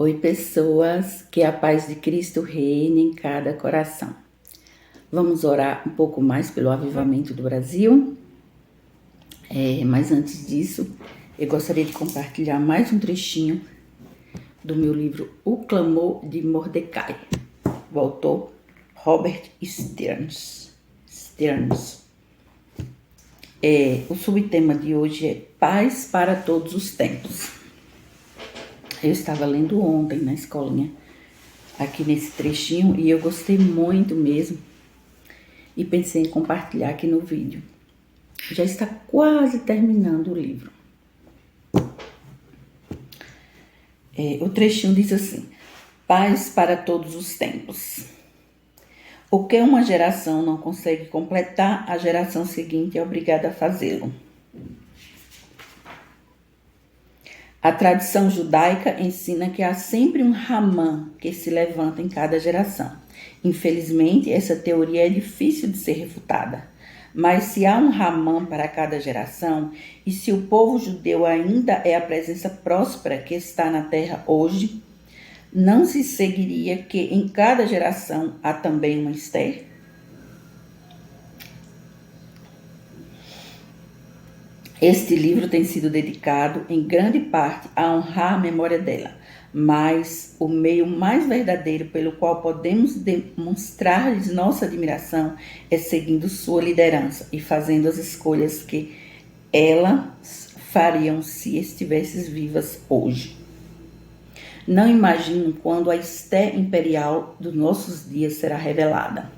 Oi, pessoas, que a paz de Cristo reine em cada coração. Vamos orar um pouco mais pelo avivamento do Brasil. Mas antes disso, eu gostaria de compartilhar mais um trechinho do meu livro O Clamor de Mordecai, do autor Robert Stearns. O subtema de hoje é Paz para Todos os Tempos. Eu estava lendo ontem na escolinha, aqui nesse trechinho, e eu gostei muito mesmo. E pensei em compartilhar aqui no vídeo. Já está quase terminando o livro. O trechinho diz assim: Paz para todos os tempos. O que uma geração não consegue completar, a geração seguinte é obrigada a fazê-lo. A tradição judaica ensina que há sempre um Ramã que se levanta em cada geração. Infelizmente, essa teoria é difícil de ser refutada. Mas se há um Ramã para cada geração, e se o povo judeu ainda é a presença próspera que está na terra hoje, não se seguiria que em cada geração há também uma Esther? Este livro tem sido dedicado, em grande parte, a honrar a memória dela, mas o meio mais verdadeiro pelo qual podemos demonstrar-lhes nossa admiração é seguindo sua liderança e fazendo as escolhas que elas fariam se estivessem vivas hoje. Não imagino quando a Esther imperial dos nossos dias será revelada.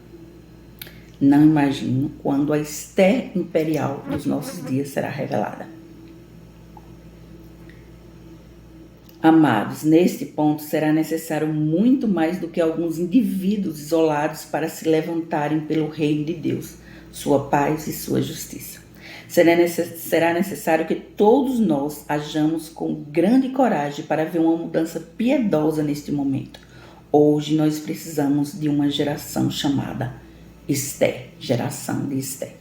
Não imagino quando a Esther imperial dos nossos dias será revelada. Amados, neste ponto será necessário muito mais do que alguns indivíduos isolados para se levantarem pelo reino de Deus, sua paz e sua justiça. Será necessário que todos nós hajamos com grande coragem para ver uma mudança piedosa neste momento. Hoje nós precisamos de uma geração chamada Esther, geração de Esther.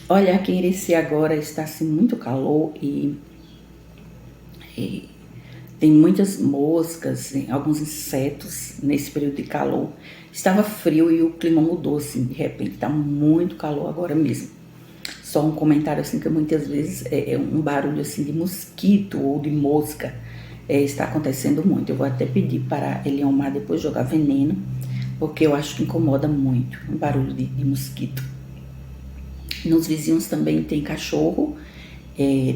Olha, aqui em Irecê agora está assim muito calor e tem muitas moscas, alguns insetos nesse período de calor. Estava frio e o clima mudou assim, de repente, está muito calor agora mesmo. Só um comentário assim que muitas vezes é um barulho assim de mosquito ou de mosca, está acontecendo muito. Eu vou até pedir para Eliomar depois jogar veneno, porque eu acho que incomoda muito o barulho de mosquito. Nos vizinhos também tem cachorro,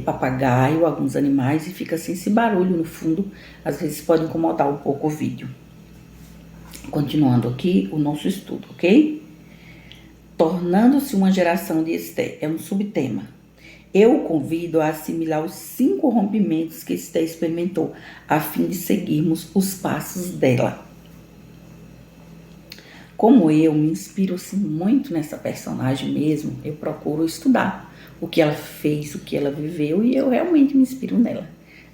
papagaio, alguns animais, e fica assim esse barulho no fundo, às vezes pode incomodar um pouco o vídeo. Continuando aqui o nosso estudo, ok? Tornando-se uma geração de Esther, é um subtema. Eu o convido a assimilar os 5 rompimentos que Esther experimentou, a fim de seguirmos os passos dela. Como eu me inspiro assim, muito nessa personagem mesmo, eu procuro estudar o que ela fez, o que ela viveu, e eu realmente me inspiro nela.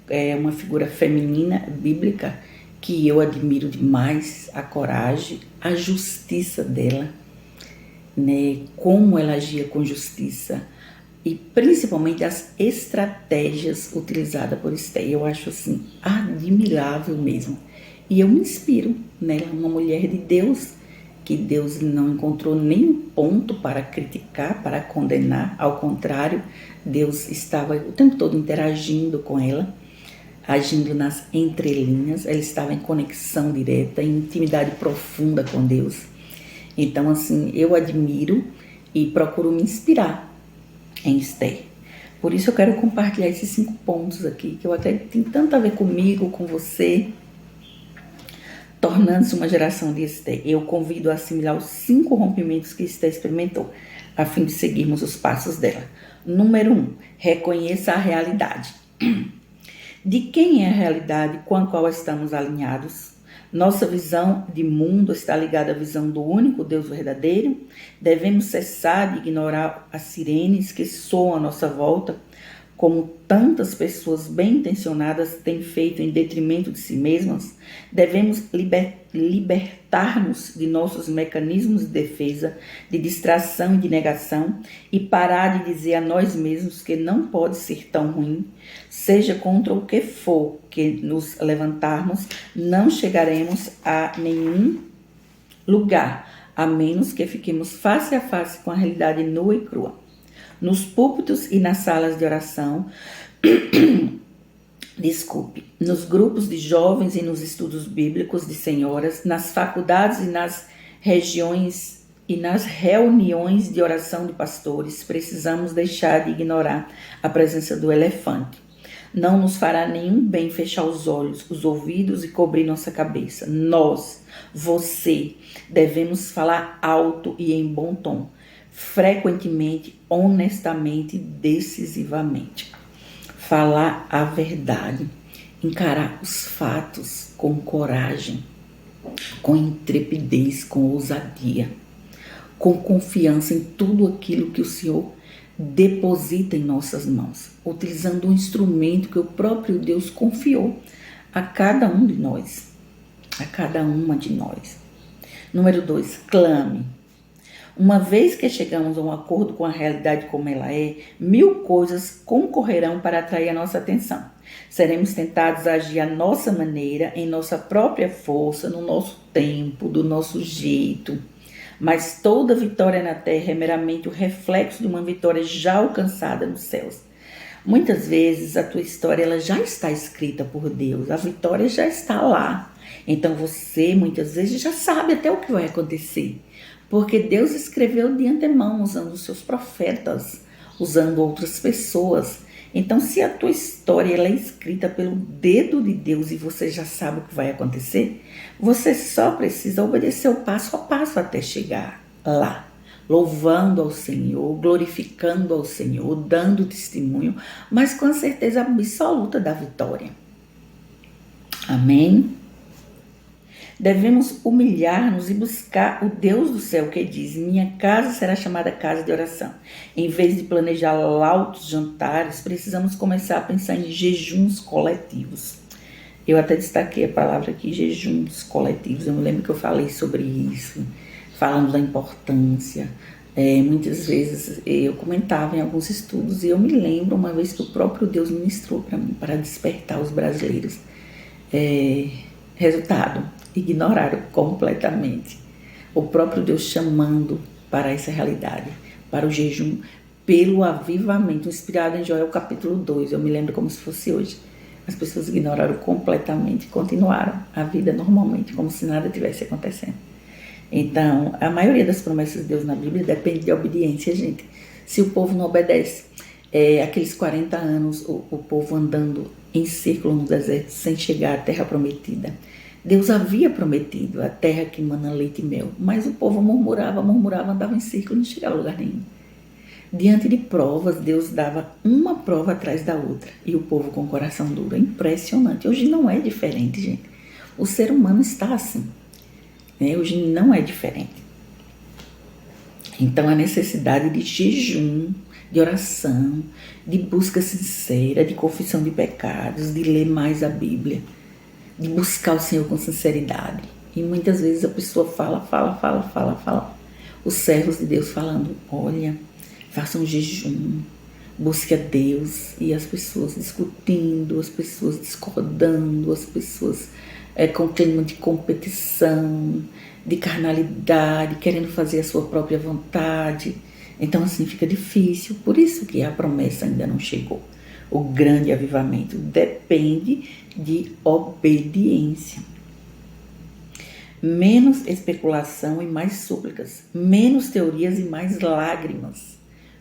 É uma figura feminina, bíblica, que eu admiro demais, a coragem, a justiça dela, né? Como ela agia com justiça e principalmente as estratégias utilizadas por Esther. Eu acho assim, admirável mesmo. E eu me inspiro nela, uma mulher de Deus, que Deus não encontrou nenhum ponto para criticar, para condenar. Ao contrário, Deus estava o tempo todo interagindo com ela, agindo nas entrelinhas. Ela estava em conexão direta, em intimidade profunda com Deus. Então, assim, eu admiro e procuro me inspirar em Esther. Por isso eu quero compartilhar esses 5 pontos aqui, que eu até tem tanto a ver comigo, com você. Tornando-se uma geração de Esther, eu convido a assimilar os 5 rompimentos que Esther experimentou, a fim de seguirmos os passos dela. Número 1, reconheça a realidade. De quem é a realidade com a qual estamos alinhados? Nossa visão de mundo está ligada à visão do único Deus verdadeiro? Devemos cessar de ignorar as sirenes que soam à nossa volta? como tantas pessoas bem intencionadas têm feito em detrimento de si mesmas, devemos libertar-nos de nossos mecanismos de defesa, de distração e de negação, e parar de dizer a nós mesmos que não pode ser tão ruim. Seja contra o que for que nos levantarmos, não chegaremos a nenhum lugar, a menos que fiquemos face a face com a realidade nua e crua. Nos púlpitos e nas salas de oração, nos grupos de jovens e nos estudos bíblicos de senhoras, nas faculdades e nas reuniões de oração de pastores, precisamos deixar de ignorar a presença do elefante. Não nos fará nenhum bem fechar os olhos, os ouvidos e cobrir nossa cabeça. Nós, você, devemos falar alto e em bom tom, frequentemente, honestamente, decisivamente. Falar a verdade, encarar os fatos com coragem, com intrepidez, com ousadia, com confiança em tudo aquilo que o Senhor deposita em nossas mãos, utilizando um instrumento que o próprio Deus confiou a cada um de nós, a cada uma de nós. Número 2, clame. Uma vez que chegamos a um acordo com a realidade como ela é, 1000 coisas concorrerão para atrair a nossa atenção. Seremos tentados a agir à nossa maneira, em nossa própria força, no nosso tempo, do nosso jeito. Mas toda vitória na terra é meramente o reflexo de uma vitória já alcançada nos céus. Muitas vezes a tua história ela já está escrita por Deus, a vitória já está lá. Então você muitas vezes já sabe até o que vai acontecer. Porque Deus escreveu de antemão, usando os seus profetas, usando outras pessoas. Então, se a tua história ela é escrita pelo dedo de Deus e você já sabe o que vai acontecer, você só precisa obedecer o passo a passo até chegar lá. Louvando ao Senhor, glorificando ao Senhor, dando testemunho, mas com a certeza absoluta da vitória. Amém? Devemos humilhar-nos e buscar o Deus do céu que diz: minha casa será chamada casa de oração. Em vez de planejar altos jantares, precisamos começar a pensar em jejuns coletivos. Eu até destaquei a palavra aqui, jejuns coletivos. Eu me lembro que eu falei sobre isso, falando da importância. Muitas vezes eu comentava em alguns estudos e eu me lembro uma vez que o próprio Deus ministrou para mim, para despertar os brasileiros. Resultado: ignoraram completamente o próprio Deus chamando para essa realidade, para o jejum, pelo avivamento, inspirado em Joel capítulo 2, eu me lembro como se fosse hoje. As pessoas ignoraram completamente, continuaram a vida normalmente, como se nada tivesse acontecendo. Então, a maioria das promessas de Deus na Bíblia depende de obediência, gente. Se o povo não obedece, aqueles 40 anos, o povo andando em círculo no deserto, sem chegar à terra prometida. Deus havia prometido a terra que mana leite e mel, mas o povo murmurava, andava em círculo, não chegava a lugar nenhum. Diante de provas, Deus dava uma prova atrás da outra, e o povo com o coração duro. É impressionante. Hoje não é diferente, gente. O ser humano está assim. Hoje não é diferente. Então, a necessidade de jejum, de oração, de busca sincera, de confissão de pecados, de ler mais a Bíblia, de buscar o Senhor com sinceridade. E muitas vezes a pessoa fala. Os servos de Deus falando: olha, faça um jejum, busque a Deus. E as pessoas discutindo, as pessoas discordando, as pessoas com clima de competição, de carnalidade, querendo fazer a sua própria vontade. Então assim fica difícil. Por isso que a promessa ainda não chegou. O grande avivamento depende de obediência. Menos especulação e mais súplicas. Menos teorias e mais lágrimas.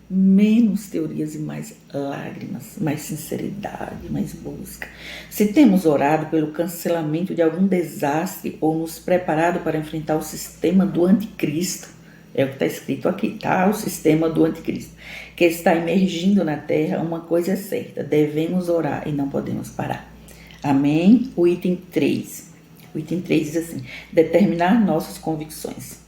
Menos teorias e mais lágrimas. Mais sinceridade, mais busca. Se temos orado pelo cancelamento de algum desastre ou nos preparado para enfrentar o sistema do anticristo, é o que está escrito aqui, tá? O sistema do anticristo, que está emergindo na terra, uma coisa é certa: devemos orar e não podemos parar. Amém? O item 3. O item 3 diz assim: determinar nossas convicções.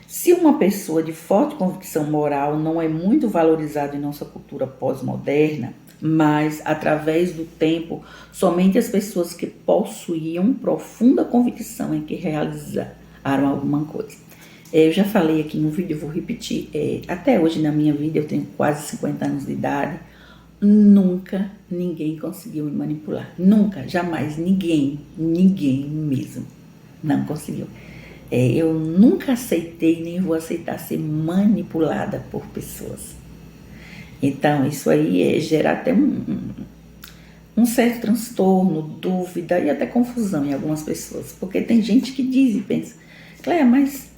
Se uma pessoa de forte convicção moral não é muito valorizada em nossa cultura pós-moderna, mas através do tempo, somente as pessoas que possuíam profunda convicção em que realizaram alguma coisa. Eu já falei aqui no vídeo, eu vou repetir, até hoje na minha vida, eu tenho quase 50 anos de idade, nunca ninguém conseguiu me manipular. Nunca, jamais, ninguém mesmo não conseguiu. Eu nunca aceitei, nem vou aceitar ser manipulada por pessoas. Então, isso aí gera até um certo transtorno, dúvida e até confusão em algumas pessoas. Porque tem gente que diz e pensa, Cléia, mas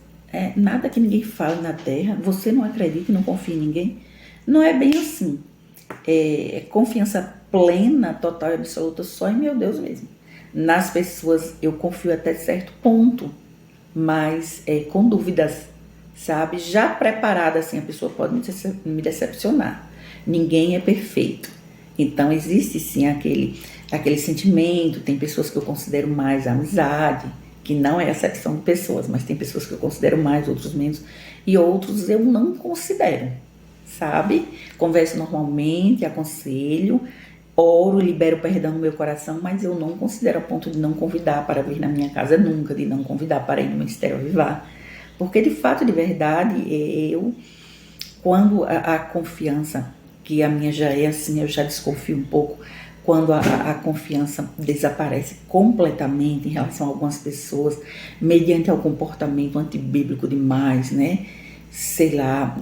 nada que ninguém fale na Terra, você não acredita e não confia em ninguém? Não é bem assim. Confiança plena, total e absoluta só em meu Deus mesmo. Nas pessoas eu confio até certo ponto, mas com dúvidas, sabe? Já preparada assim, a pessoa pode me decepcionar. Ninguém é perfeito. Então existe sim aquele sentimento, tem pessoas que eu considero mais amizade, que não é exceção de pessoas, mas tem pessoas que eu considero mais, outros menos, e outros eu não considero, sabe? Converso normalmente, aconselho, oro, libero perdão no meu coração, mas eu não considero a ponto de não convidar para vir na minha casa nunca, de não convidar para ir no Ministério Avivar. Porque de fato, de verdade, quando a confiança, que a minha já é assim, eu já desconfio um pouco, quando a confiança desaparece completamente em relação a algumas pessoas, mediante ao comportamento antibíblico demais, né? Sei lá,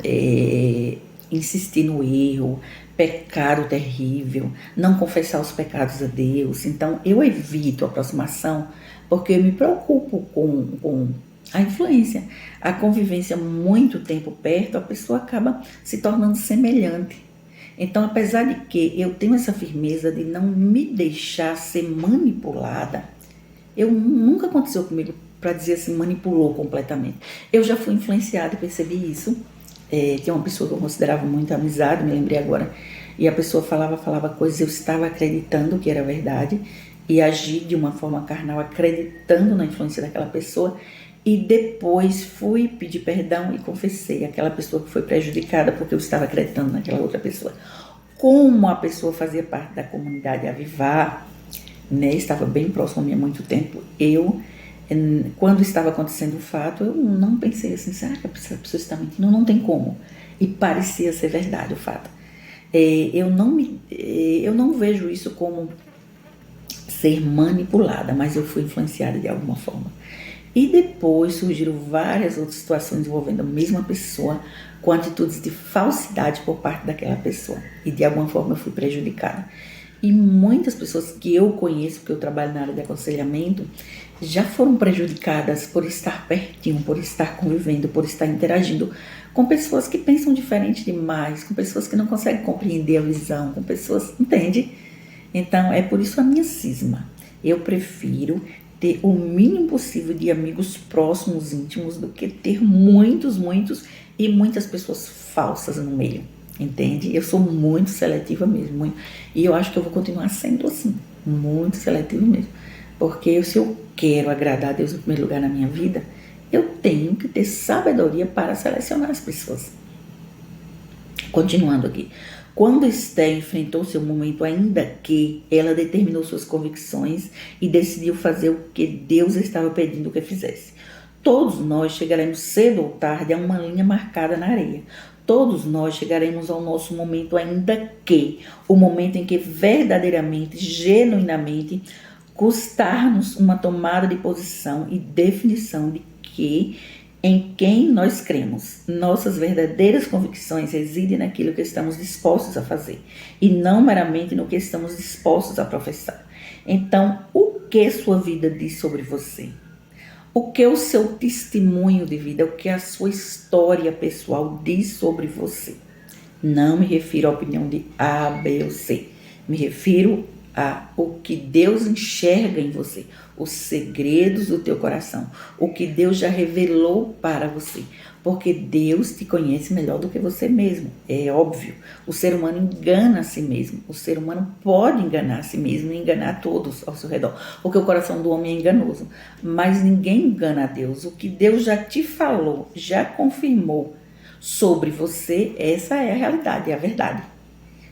insistir no erro, pecado terrível, não confessar os pecados a Deus. Então, eu evito a aproximação porque eu me preocupo com a influência. A convivência muito tempo perto, a pessoa acaba se tornando semelhante. Então, apesar de que eu tenho essa firmeza de não me deixar ser manipulada, nunca aconteceu comigo para dizer assim, manipulou completamente. Eu já fui influenciada e percebi isso. Tinha uma pessoa que eu considerava muito amizade, me lembrei agora, e a pessoa falava coisas, eu estava acreditando que era verdade, e agi de uma forma carnal, acreditando na influência daquela pessoa, e depois fui pedir perdão e confessei aquela pessoa que foi prejudicada porque eu estava acreditando naquela outra pessoa. Como a pessoa fazia parte da comunidade Avivar, né, estava bem próximo a mim há muito tempo, quando estava acontecendo o fato, eu não pensei assim, será que a pessoa está mentindo? Não tem como. E parecia ser verdade o fato. Eu não vejo isso como ser manipulada, mas eu fui influenciada de alguma forma. E depois surgiram várias outras situações envolvendo a mesma pessoa, com atitudes de falsidade por parte daquela pessoa. E de alguma forma eu fui prejudicada. E muitas pessoas que eu conheço, porque eu trabalho na área de aconselhamento, já foram prejudicadas por estar pertinho, por estar convivendo, por estar interagindo com pessoas que pensam diferente demais, com pessoas que não conseguem compreender a visão, com pessoas, entende? Então, é por isso a minha cisma. Eu prefiro ter o mínimo possível de amigos próximos, íntimos, do que ter muitos e muitas pessoas falsas no meio, entende? Eu sou muito seletiva mesmo, muito, e eu acho que eu vou continuar sendo assim, muito seletiva mesmo, porque se eu quero agradar a Deus em primeiro lugar na minha vida, eu tenho que ter sabedoria para selecionar as pessoas. Continuando aqui. Quando Esther enfrentou seu momento, ainda que ela determinou suas convicções e decidiu fazer o que Deus estava pedindo que fizesse. Todos nós chegaremos cedo ou tarde a uma linha marcada na areia. Todos nós chegaremos ao nosso momento, ainda que o momento em que verdadeiramente, genuinamente, custar-nos uma tomada de posição e definição de que em quem nós cremos. Nossas verdadeiras convicções residem naquilo que estamos dispostos a fazer e não meramente no que estamos dispostos a professar. Então, o que sua vida diz sobre você? O que o seu testemunho de vida, o que a sua história pessoal diz sobre você? Não me refiro à opinião de A, B ou C. Me refiro o que Deus enxerga em você, os segredos do teu coração, o que Deus já revelou para você, porque Deus te conhece melhor do que você mesmo, é óbvio. O ser humano engana a si mesmo, o ser humano pode enganar a si mesmo e enganar todos ao seu redor, porque o coração do homem é enganoso, mas ninguém engana a Deus. O que Deus já te falou, já confirmou sobre você, essa é a realidade, é a verdade.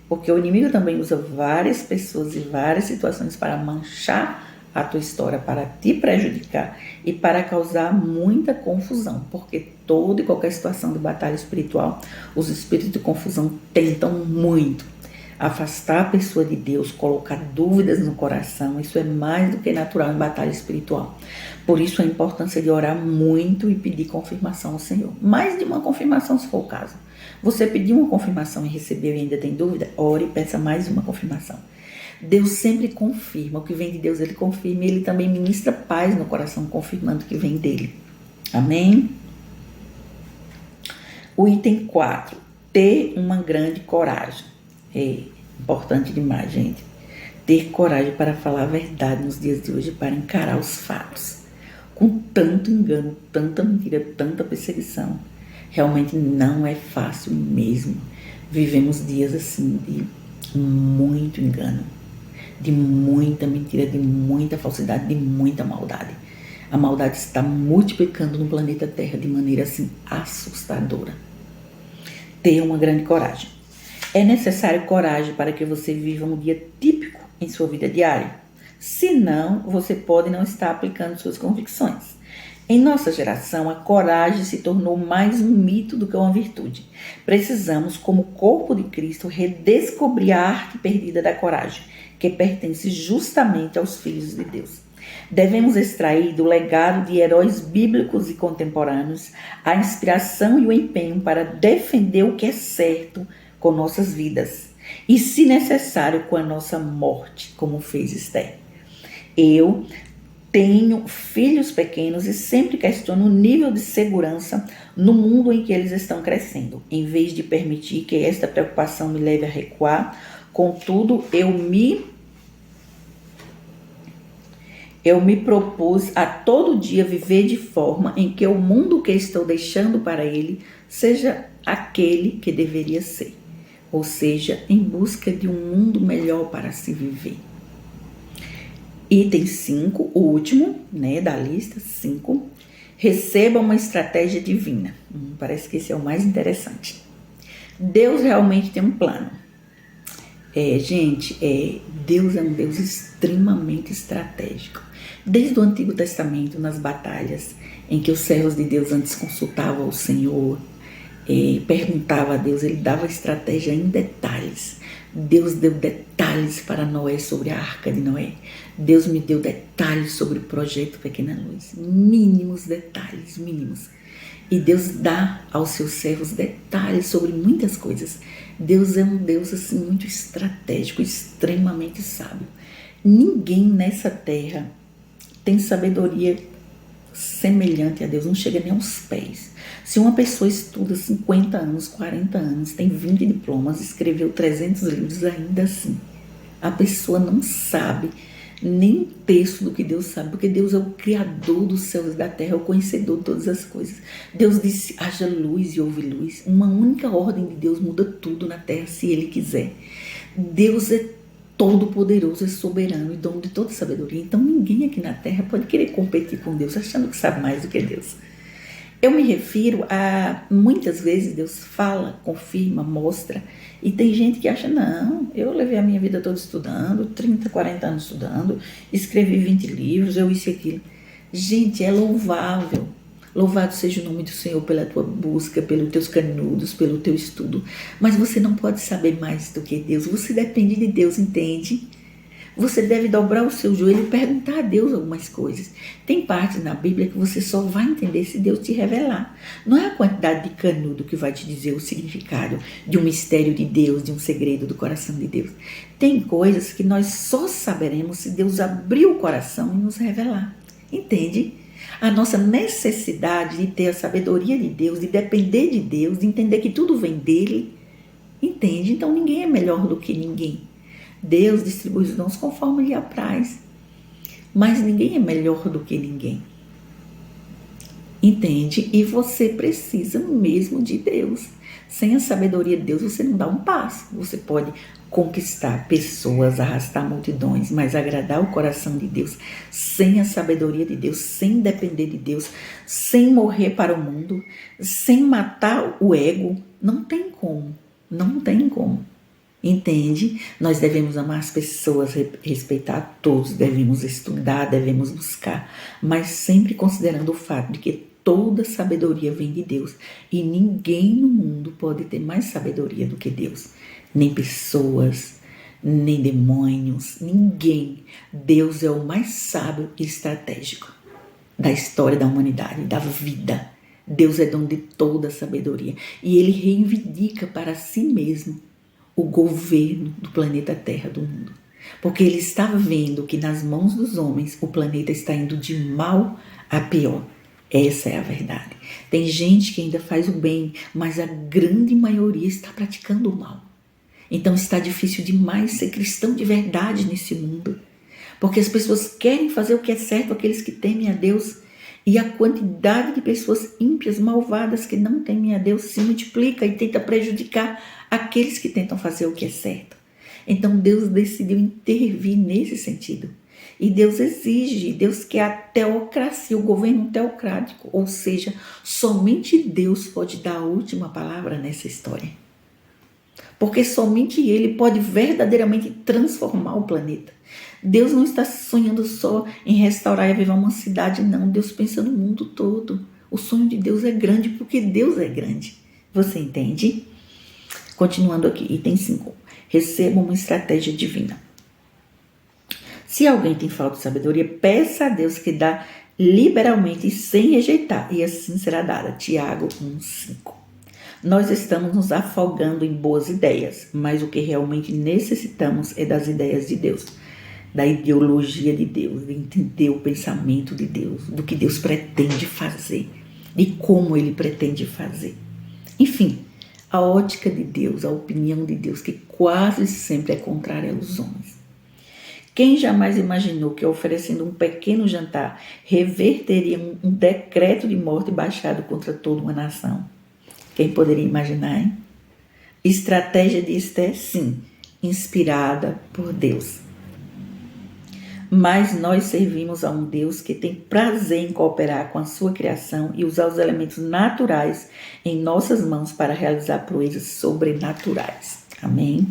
Porque o inimigo também usa várias pessoas e várias situações para manchar a tua história, para te prejudicar e para causar muita confusão. Porque toda e qualquer situação de batalha espiritual, os espíritos de confusão tentam muito afastar a pessoa de Deus, colocar dúvidas no coração. Isso é mais do que natural em batalha espiritual. Por isso a importância de orar muito e pedir confirmação ao Senhor. Mais de uma confirmação, se for o caso. Você pediu uma confirmação e recebeu e ainda tem dúvida? Ore e peça mais uma confirmação. Deus sempre confirma. O que vem de Deus, Ele confirma. E Ele também ministra paz no coração, confirmando o que vem dEle. Amém? O item 4. Ter uma grande coragem. É importante demais, gente. Ter coragem para falar a verdade nos dias de hoje, para encarar os fatos. Com tanto engano, tanta mentira, tanta perseguição. Realmente não é fácil mesmo. Vivemos dias assim de muito engano, de muita mentira, de muita falsidade, de muita maldade. A maldade está multiplicando no planeta Terra de maneira assim assustadora. Tenha uma grande coragem. É necessário coragem para que você viva um dia típico em sua vida diária. Senão, você pode não estar aplicando suas convicções. Em nossa geração, a coragem se tornou mais um mito do que uma virtude. Precisamos, como corpo de Cristo, redescobrir a arte perdida da coragem, que pertence justamente aos filhos de Deus. Devemos extrair do legado de heróis bíblicos e contemporâneos a inspiração e o empenho para defender o que é certo com nossas vidas e, se necessário, com a nossa morte, como fez Esther. Eu tenho filhos pequenos e sempre questiono o nível de segurança no mundo em que eles estão crescendo. Em vez de permitir que esta preocupação me leve a recuar, contudo, eu me propus a todo dia viver de forma em que o mundo que estou deixando para ele seja aquele que deveria ser. Ou seja, em busca de um mundo melhor para se viver. Item 5, o último, da lista, 5. Receba uma estratégia divina. Parece que esse é o mais interessante. Deus realmente tem um plano. Deus é um Deus extremamente estratégico. Desde o Antigo Testamento, nas batalhas, em que os servos de Deus antes consultavam o Senhor, perguntava a Deus, ele dava estratégia em detalhes. Deus deu detalhes para Noé sobre a arca de Noé. Deus me deu detalhes sobre o projeto Pequena Luz. Mínimos detalhes, mínimos. E Deus dá aos seus servos detalhes sobre muitas coisas. Deus é um Deus assim muito estratégico, extremamente sábio. Ninguém nessa terra tem sabedoria semelhante a Deus, não chega nem aos pés. Se uma pessoa estuda 50 anos, 40 anos, tem 20 diplomas, escreveu 300 livros, ainda assim, a pessoa não sabe nem um terço do que Deus sabe, porque Deus é o Criador dos céus e da terra, é o conhecedor de todas as coisas. Deus disse, haja luz e houve luz. Uma única ordem de Deus muda tudo na terra, se Ele quiser. Deus é todo-poderoso, é soberano e dono de toda sabedoria. Então ninguém aqui na terra pode querer competir com Deus, achando que sabe mais do que Deus. Eu me refiro a, muitas vezes Deus fala, confirma, mostra, e tem gente que acha, não, eu levei a minha vida toda estudando, 30, 40 anos estudando, escrevi 20 livros, eu isso e aquilo. Gente, é louvável. Louvado seja o nome do Senhor pela tua busca, pelos teus canudos, pelo teu estudo. Mas você não pode saber mais do que Deus. Você depende de Deus, entende? Você deve dobrar o seu joelho e perguntar a Deus algumas coisas. Tem partes na Bíblia que você só vai entender se Deus te revelar. Não é a quantidade de canudo que vai te dizer o significado de um mistério de Deus, de um segredo do coração de Deus. Tem coisas que nós só saberemos se Deus abrir o coração e nos revelar. Entende? A nossa necessidade de ter a sabedoria de Deus, de depender de Deus, de entender que tudo vem dele. Entende? Então ninguém é melhor do que ninguém. Deus distribui os dons conforme lhe apraz. Mas ninguém é melhor do que ninguém. Entende? E você precisa mesmo de Deus. Sem a sabedoria de Deus, você não dá um passo. Você pode conquistar pessoas, arrastar multidões, mas agradar o coração de Deus sem a sabedoria de Deus, sem depender de Deus, sem morrer para o mundo, sem matar o ego, não tem como. Não tem como. Entende? Nós devemos amar as pessoas, respeitar todos, devemos estudar, devemos buscar, mas sempre considerando o fato de que toda sabedoria vem de Deus e ninguém no mundo pode ter mais sabedoria do que Deus, nem pessoas, nem demônios, ninguém. Deus é o mais sábio e estratégico da história da humanidade, da vida. Deus é dono de toda a sabedoria e Ele reivindica para si mesmo o governo do planeta Terra, do mundo. Porque Ele está vendo que nas mãos dos homens o planeta está indo de mal a pior. Essa é a verdade. Tem gente que ainda faz o bem, mas a grande maioria está praticando o mal. Então está difícil demais ser cristão de verdade nesse mundo. Porque as pessoas querem fazer o que é certo, aqueles que temem a Deus. E a quantidade de pessoas ímpias, malvadas, que não temem a Deus se multiplica e tenta prejudicar aqueles que tentam fazer o que é certo. Então Deus decidiu intervir nesse sentido. E Deus exige, Deus quer a teocracia, o governo teocrático. Ou seja, somente Deus pode dar a última palavra nessa história. Porque somente Ele pode verdadeiramente transformar o planeta. Deus não está sonhando só em restaurar e avivar uma cidade, não. Deus pensa no mundo todo. O sonho de Deus é grande porque Deus é grande. Você entende? Continuando aqui, item 5. Receba uma estratégia divina. Se alguém tem falta de sabedoria, peça a Deus que dá liberalmente e sem rejeitar, e assim será dada. Tiago 1,5. Nós estamos nos afogando em boas ideias, mas o que realmente necessitamos é das ideias de Deus, da ideologia de Deus, de entender o pensamento de Deus, do que Deus pretende fazer, de como Ele pretende fazer. Enfim, a ótica de Deus, a opinião de Deus, que quase sempre é contrária aos homens. Quem jamais imaginou que oferecendo um pequeno jantar reverteria um decreto de morte baixado contra toda uma nação? Quem poderia imaginar, hein? Estratégia de Esther, sim, inspirada por Deus. Mas nós servimos a um Deus que tem prazer em cooperar com a sua criação e usar os elementos naturais em nossas mãos para realizar proezas sobrenaturais. Amém?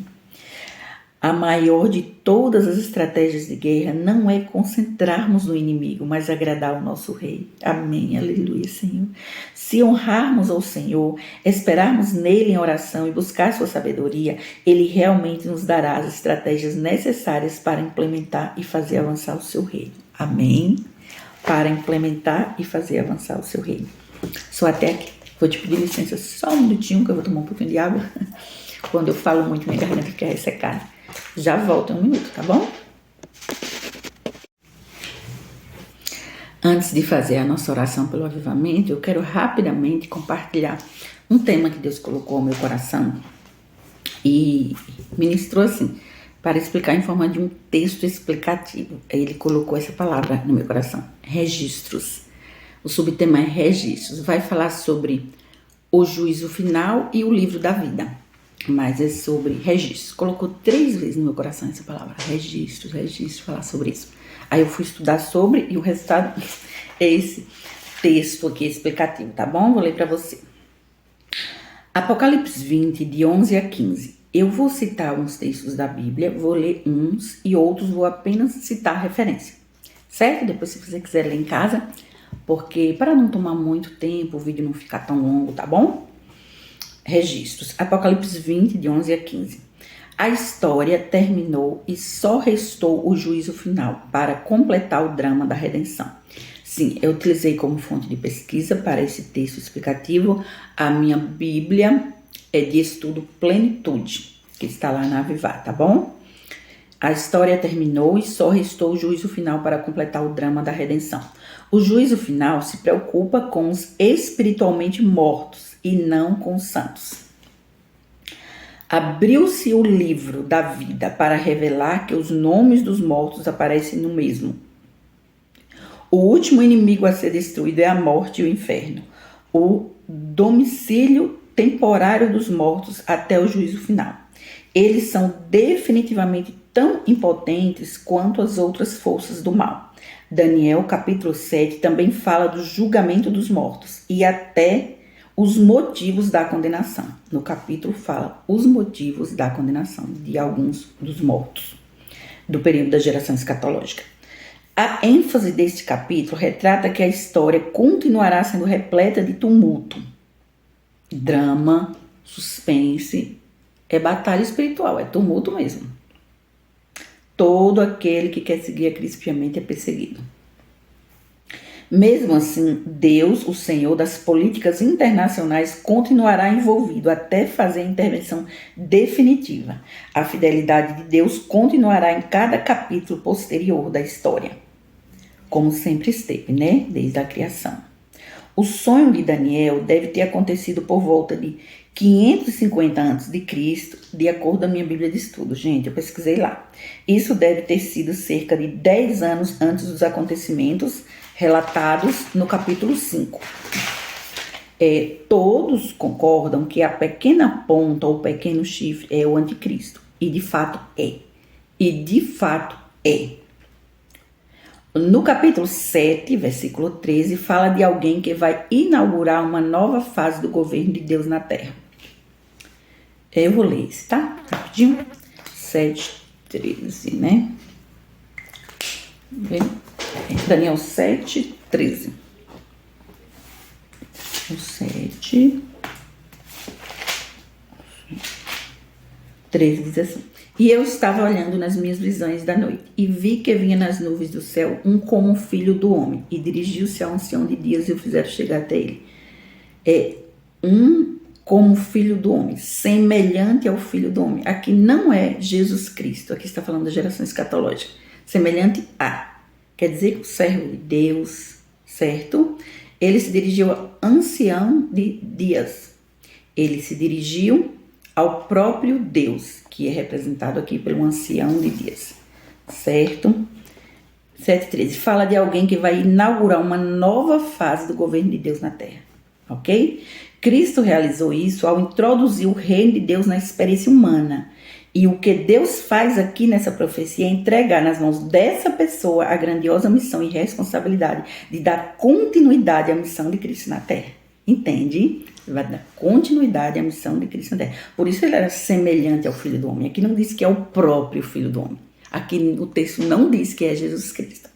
A maior de todas as estratégias de guerra não é concentrarmos no inimigo, mas agradar o nosso rei. Amém, aleluia, Senhor. Se honrarmos ao Senhor, esperarmos nele em oração e buscar sua sabedoria, ele realmente nos dará as estratégias necessárias para implementar e fazer avançar o seu reino. Amém? Para implementar e fazer avançar o seu reino. Só até aqui. Vou te pedir licença só um minutinho, que eu vou tomar um pouquinho de água. Quando eu falo muito, minha garganta fica ressecada. Já volto em um minuto, tá bom? Antes de fazer a nossa oração pelo avivamento, eu quero rapidamente compartilhar um tema que Deus colocou ao meu coração e ministrou assim, para explicar em forma de um texto explicativo. Ele colocou essa palavra no meu coração, registros. O subtema é registros. Vai falar sobre o juízo final e o livro da vida. Mas é sobre registros. Colocou 3 vezes no meu coração essa palavra. Registros, falar sobre isso. Aí eu fui estudar sobre e o resultado é esse texto aqui explicativo, tá bom? Vou ler para você. Apocalipse 20, de 11 a 15. Eu vou citar uns textos da Bíblia, vou ler uns e outros vou apenas citar a referência. Certo? Depois, se você quiser ler em casa, porque para não tomar muito tempo, o vídeo não ficar tão longo, tá bom? Registros. Apocalipse 20, de 11 a 15. A história terminou e só restou o juízo final para completar o drama da redenção. Sim, eu utilizei como fonte de pesquisa para esse texto explicativo a minha Bíblia de estudo Plenitude, que está lá na Avivar, tá bom? A história terminou e só restou o juízo final para completar o drama da redenção. O juízo final se preocupa com os espiritualmente mortos e não com os santos. Abriu-se o livro da vida para revelar que os nomes dos mortos aparecem no mesmo. O último inimigo a ser destruído é a morte e o inferno, o domicílio temporário dos mortos até o juízo final. Eles são definitivamente tão impotentes quanto as outras forças do mal. Daniel, capítulo 7, também fala do julgamento dos mortos e até os motivos da condenação. No capítulo fala os motivos da condenação de alguns dos mortos do período da geração escatológica. A ênfase deste capítulo retrata que a história continuará sendo repleta de tumulto, drama, suspense, é batalha espiritual, é tumulto mesmo. Todo aquele que quer seguir a Cristo piamente é perseguido. Mesmo assim, Deus, o Senhor das políticas internacionais, continuará envolvido até fazer a intervenção definitiva. A fidelidade de Deus continuará em cada capítulo posterior da história, como sempre esteve, né? Desde a criação. O sonho de Daniel deve ter acontecido por volta de 550 a.C., de acordo com a minha Bíblia de Estudo. Gente, eu pesquisei lá. Isso deve ter sido cerca de 10 anos antes dos acontecimentos relatados no capítulo 5. Todos concordam que a pequena ponta ou pequeno chifre é o anticristo. E de fato é. No capítulo 7, versículo 13, fala de alguém que vai inaugurar uma nova fase do governo de Deus na Terra. Eu vou ler isso, tá? Rapidinho. 7, 13, né? Daniel 7, 13. O 7, 13 diz assim: E eu estava olhando nas minhas visões da noite, e vi que vinha nas nuvens do céu um como filho do homem, e dirigiu-se ao ancião de dias e o fizeram chegar até ele. Um como filho do homem, semelhante ao filho do homem. Aqui não é Jesus Cristo, aqui está falando da geração escatológica. Semelhante a, quer dizer que o servo de Deus, certo? Ele se dirigiu ao ancião de dias. Ele se dirigiu ao próprio Deus, que é representado aqui pelo ancião de dias, certo? 7,13, fala de alguém que vai inaugurar uma nova fase do governo de Deus na Terra, ok? Cristo realizou isso ao introduzir o reino de Deus na experiência humana, e o que Deus faz aqui nessa profecia é entregar nas mãos dessa pessoa a grandiosa missão e responsabilidade de dar continuidade à missão de Cristo na Terra, entende? Vai dar continuidade à missão de Cristo na Terra. Por isso ele era semelhante ao Filho do Homem. Aqui não diz que é o próprio Filho do Homem. Aqui o texto não diz que é Jesus Cristo.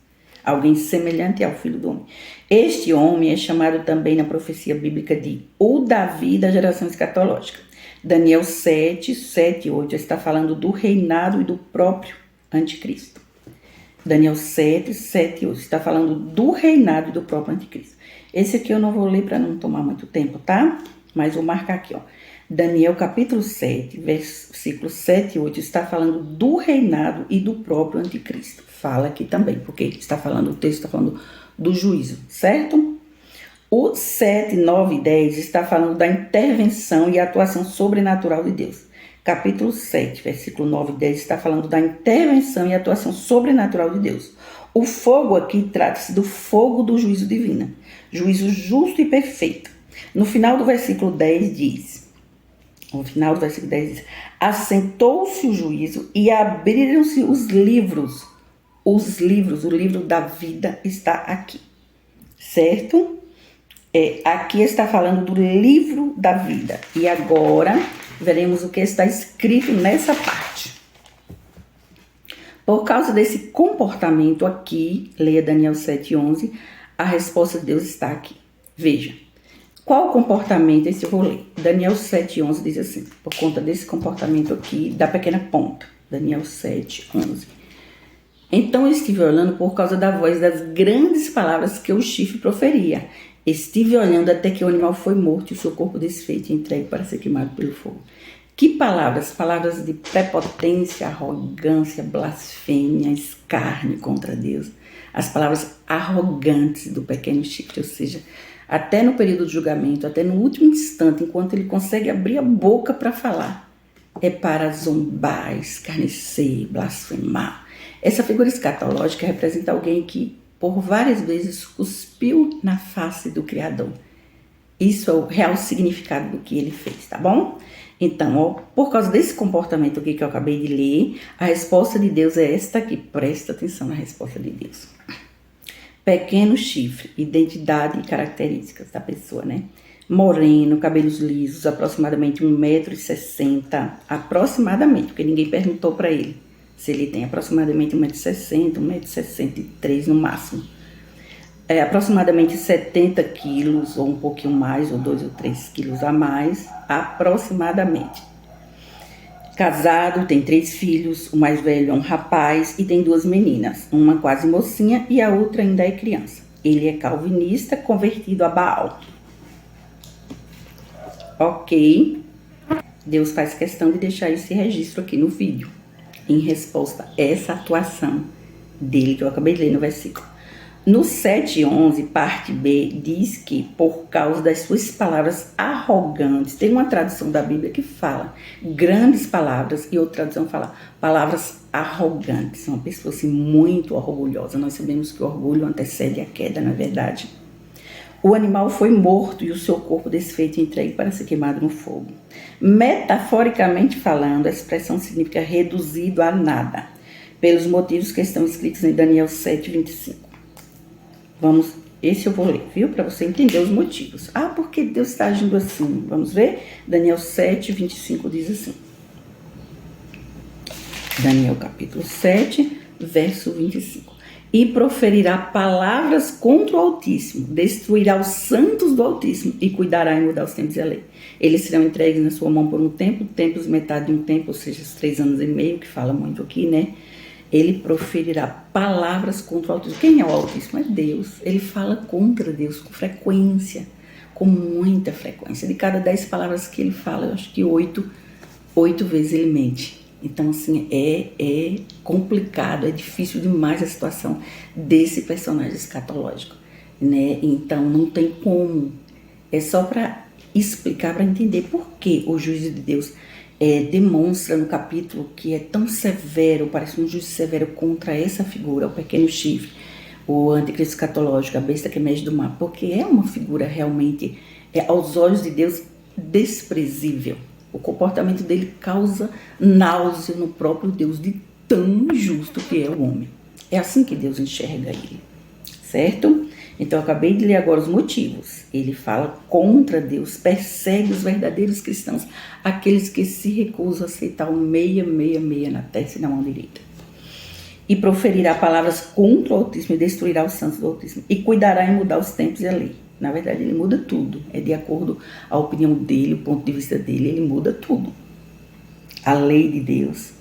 Alguém semelhante ao Filho do Homem. Este homem é chamado também na profecia bíblica de o Davi da geração escatológica. Daniel 7, 7 e 8 está falando do reinado e do próprio anticristo. Daniel 7, 7 e 8 está falando do reinado e do próprio anticristo. Esse aqui eu não vou ler para não tomar muito tempo, tá? Mas vou marcar aqui, ó. Daniel capítulo 7, versículos 7 e 8 está falando do reinado e do próprio anticristo. Fala aqui também, porque está falando, o texto está falando do juízo, certo? O 7, 9 e 10 está falando da intervenção e atuação sobrenatural de Deus. Capítulo 7, versículo 9 e 10 está falando da intervenção e atuação sobrenatural de Deus. O fogo aqui trata-se do fogo do juízo divino, juízo justo e perfeito. No final do versículo 10 diz, assentou-se o juízo e abriram-se os livros. O livro da vida está aqui, certo? Aqui está falando do livro da vida. E agora veremos o que está escrito nessa parte. Por causa desse comportamento aqui, leia Daniel 7:11, a resposta de Deus está aqui. Veja, qual comportamento esse eu vou ler? Daniel 7:11 diz assim, por conta desse comportamento aqui da pequena ponta. Daniel 7:11. Então eu estive olhando por causa da voz das grandes palavras que o chifre proferia. Estive olhando até que o animal foi morto e o seu corpo desfeito e entregue para ser queimado pelo fogo. Que palavras? Palavras de prepotência, arrogância, blasfêmia, escárnio contra Deus. As palavras arrogantes do pequeno chifre, ou seja, até no período do julgamento, até no último instante, enquanto ele consegue abrir a boca para falar, é para zombar, escarnecer, blasfemar. Essa figura escatológica representa alguém que por várias vezes cuspiu na face do Criador. Isso é o real significado do que ele fez, tá bom? Então, ó, por causa desse comportamento aqui que eu acabei de ler, a resposta de Deus é esta aqui. Presta atenção na resposta de Deus. Pequeno chifre, identidade e características da pessoa, né? moreno, cabelos lisos, aproximadamente 1,60 m, aproximadamente, porque ninguém perguntou para ele se ele tem aproximadamente 1,60 m, 1,63 m no máximo. Aproximadamente 70 quilos, ou um pouquinho mais, ou 2 ou 3 quilos a mais, aproximadamente. Casado, tem 3 filhos, o mais velho é um rapaz e tem 2 meninas, uma quase mocinha e a outra ainda é criança. Ele é calvinista, convertido a Baal. Ok, Deus faz questão de deixar esse registro aqui no vídeo, em resposta a essa atuação dele que eu acabei de ler no versículo. No 7:11, parte B, diz que por causa das suas palavras arrogantes, tem uma tradução da Bíblia que fala grandes palavras e outra tradução fala palavras arrogantes. Uma pessoa assim muito orgulhosa. Nós sabemos que o orgulho antecede a queda, não é verdade? O animal foi morto e o seu corpo desfeito e entregue para ser queimado no fogo. Metaforicamente falando, a expressão significa reduzido a nada, pelos motivos que estão escritos em Daniel 7:25. Esse eu vou ler, viu? Para você entender os motivos. Por que Deus está agindo assim? Vamos ver? Daniel 7:25 diz assim. Daniel capítulo 7, verso 25. E proferirá palavras contra o Altíssimo, destruirá os santos do Altíssimo e cuidará em mudar os tempos e a lei. Eles serão entregues na sua mão por um tempo, tempos metade de um tempo, ou seja, os 3 anos e meio, que fala muito aqui, né? Ele proferirá palavras contra o Altíssimo. Quem é o Altíssimo? É Deus. Ele fala contra Deus com frequência, com muita frequência. De cada 10 palavras que ele fala, eu acho que 8 vezes ele mente. Então, assim, é complicado, é difícil demais a situação desse personagem escatológico, né? Então, não tem como. É só para explicar, para entender por que o juízo de Deus demonstra no capítulo que é tão severo, parece um juízo severo contra essa figura, o pequeno chifre, o anticristo escatológico, a besta que emerge do mar, porque é uma figura realmente, aos olhos de Deus, desprezível. O comportamento dele causa náusea no próprio Deus, de tão injusto que é o homem. É assim que Deus enxerga ele, certo? Então, eu acabei de ler agora os motivos. Ele fala contra Deus, persegue os verdadeiros cristãos, aqueles que se recusam a aceitar o 666 na testa e na mão direita. E proferirá palavras contra o Altíssimo e destruirá os santos do Altíssimo. E cuidará em mudar os tempos e a lei. Na verdade, ele muda tudo. É de acordo à opinião dele, o ponto de vista dele, ele muda tudo. A lei de Deus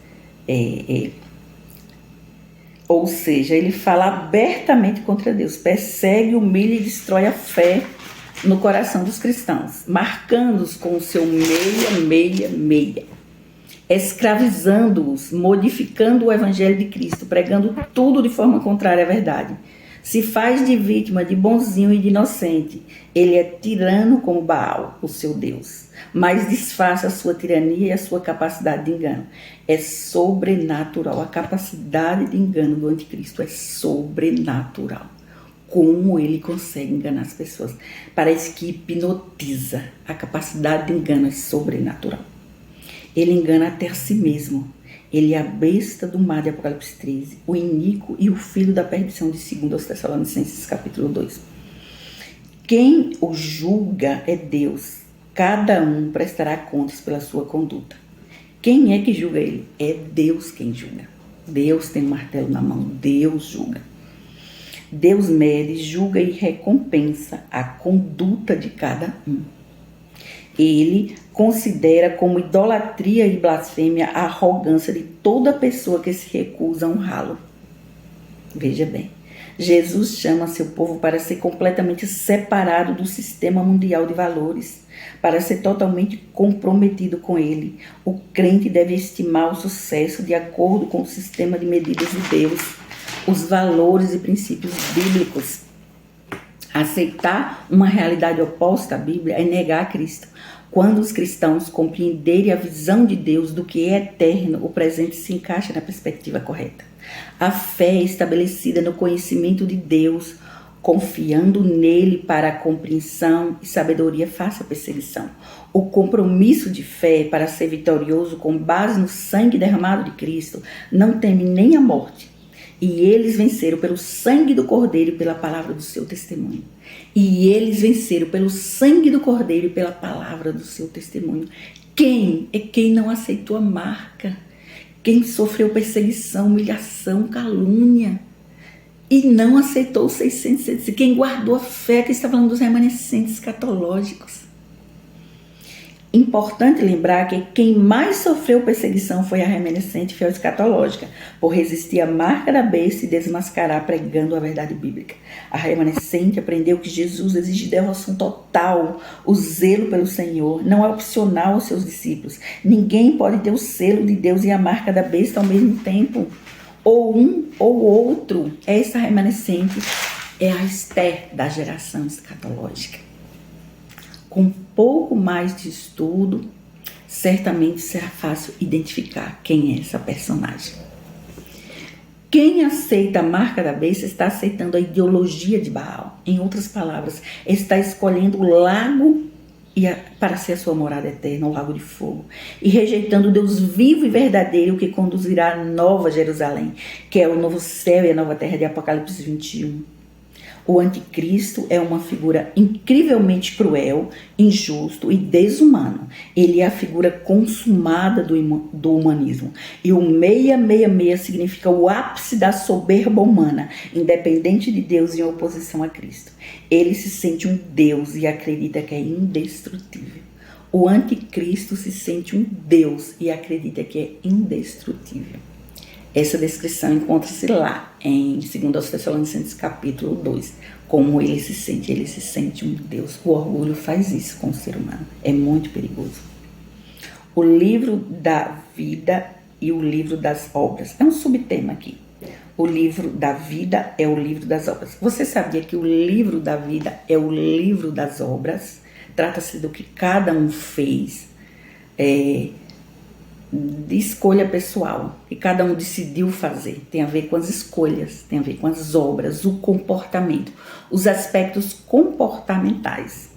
ou seja, ele fala abertamente contra Deus, persegue, humilha e destrói a fé no coração dos cristãos, marcando-os com o seu 666, escravizando-os, modificando o evangelho de Cristo, pregando tudo de forma contrária à verdade. Se faz de vítima, de bonzinho e de inocente. Ele é tirano como Baal, o seu Deus, mas disfarça a sua tirania e a sua capacidade de engano. É sobrenatural. A capacidade de engano do anticristo é sobrenatural. Como ele consegue enganar as pessoas? Parece que hipnotiza. A capacidade de engano é sobrenatural. Ele engana até a si mesmo. Ele é a besta do mar de Apocalipse 13, o iníquo e o filho da perdição de 2 Tessalonicenses capítulo 2. Quem o julga é Deus. Cada um prestará contas pela sua conduta. Quem é que julga ele? É Deus quem julga. Deus tem um martelo na mão. Deus julga. Deus mede, julga e recompensa a conduta de cada um. Ele considera como idolatria e blasfêmia a arrogância de toda pessoa que se recusa a honrá-lo. Veja bem, Jesus chama seu povo para ser completamente separado do sistema mundial de valores, para ser totalmente comprometido com ele. O crente deve estimar o sucesso de acordo com o sistema de medidas de Deus, os valores e princípios bíblicos. Aceitar uma realidade oposta à Bíblia é negar a Cristo. Quando os cristãos compreenderem a visão de Deus do que é eterno, o presente se encaixa na perspectiva correta. A fé é estabelecida no conhecimento de Deus, confiando nele para a compreensão e sabedoria face à perseguição. O compromisso de fé para ser vitorioso com base no sangue derramado de Cristo não teme nem a morte E eles venceram pelo sangue do Cordeiro e pela palavra do seu testemunho. E eles venceram pelo sangue do Cordeiro e pela palavra do seu testemunho. Quem é quem não aceitou a marca? Quem sofreu perseguição, humilhação, calúnia e não aceitou os 613. Quem guardou a fé, que está falando dos remanescentes escatológicos. Importante lembrar que quem mais sofreu perseguição foi a remanescente fiel escatológica, por resistir à marca da besta e desmascarar pregando a verdade bíblica. A remanescente aprendeu que Jesus exige devoção total, o zelo pelo Senhor, não é opcional aos seus discípulos. Ninguém pode ter o selo de Deus e a marca da besta ao mesmo tempo. Ou um ou outro. Essa remanescente é a Esther da geração escatológica. Com pouco mais de estudo, certamente será fácil identificar quem é essa personagem. Quem aceita a marca da besta está aceitando a ideologia de Baal. Em outras palavras, está escolhendo o lago para ser a sua morada eterna, o lago de fogo, e rejeitando o Deus vivo e verdadeiro que conduzirá a nova Jerusalém, que é o novo céu e a nova terra de Apocalipse 21. O anticristo é uma figura incrivelmente cruel, injusto e desumano. Ele é a figura consumada do humanismo. E o 666 significa o ápice da soberba humana, independente de Deus e em oposição a Cristo. Ele se sente um Deus e acredita que é indestrutível. O anticristo se sente um Deus e acredita que é indestrutível. Essa descrição encontra-se lá em 2 Tessalonicenses capítulo 2, como ele se sente. Ele se sente um Deus. O orgulho faz isso com o ser humano. É muito perigoso. O livro da vida e o livro das obras. É um subtema aqui. O livro da vida é o livro das obras. Você sabia que o livro da vida é o livro das obras? Trata-se do que cada um fez, de escolha pessoal, que cada um decidiu fazer. Tem a ver com as escolhas, tem a ver com as obras, o comportamento, os aspectos comportamentais.